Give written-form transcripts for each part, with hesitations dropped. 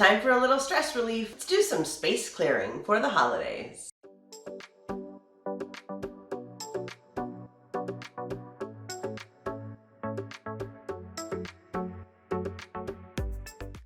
Time for a little stress relief. Let's do some space clearing for the holidays.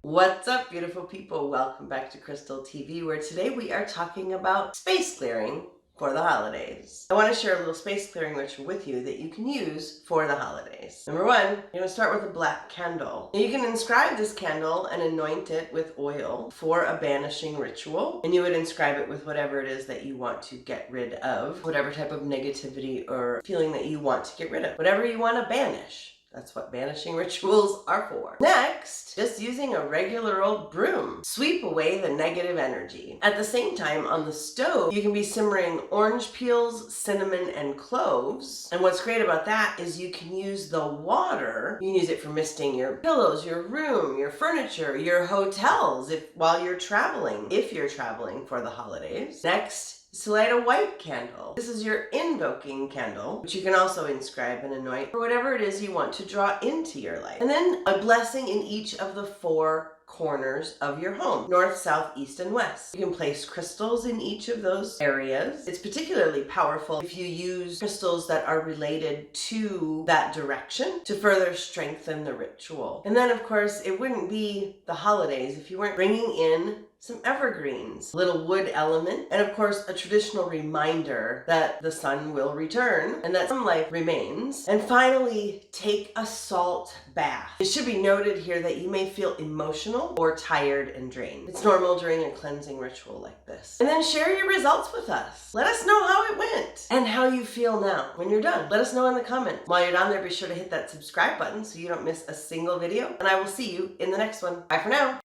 What's up, beautiful people? Welcome back to Krystal TV, where today we are talking about space clearing for the holidays. I want to share a little space clearing ritual with you that you can use for the holidays. Number one, you're going to start with a black candle. Now you can inscribe this candle and anoint it with oil for a banishing ritual. And you would inscribe it with whatever it is that you want to get rid of, whatever type of negativity or feeling that you want to get rid of, whatever you want to banish. That's what banishing rituals are for. Next, just using a regular old broom. Sweep away the negative energy. At the same time, on the stove, you can be simmering orange peels, cinnamon, and cloves. And what's great about that is you can use the water. You can use it for misting your pillows, your room, your furniture, your hotels while you're traveling, if you're traveling for the holidays. Next, to light a white candle. This is your invoking candle, which you can also inscribe and anoint for whatever it is you want to draw into your life. And then a blessing in each of the four corners of your home: north, south, east, and west. You can place crystals in each of those areas. It's particularly powerful if you use crystals that are related to that direction to further strengthen the ritual. And then, of course, it wouldn't be the holidays if you weren't bringing in some evergreens, a little wood element, and of course a traditional reminder that the sun will return and that sunlight remains. And finally, take a salt bath. It should be noted here that you may feel emotional or tired and drained. It's normal during a cleansing ritual like this. And then share your results with us. Let us know how it went and how you feel now when you're done. Let us know in the comments. While you're down there, be sure to hit that subscribe button so you don't miss a single video, and I will see you in the next one. Bye for now.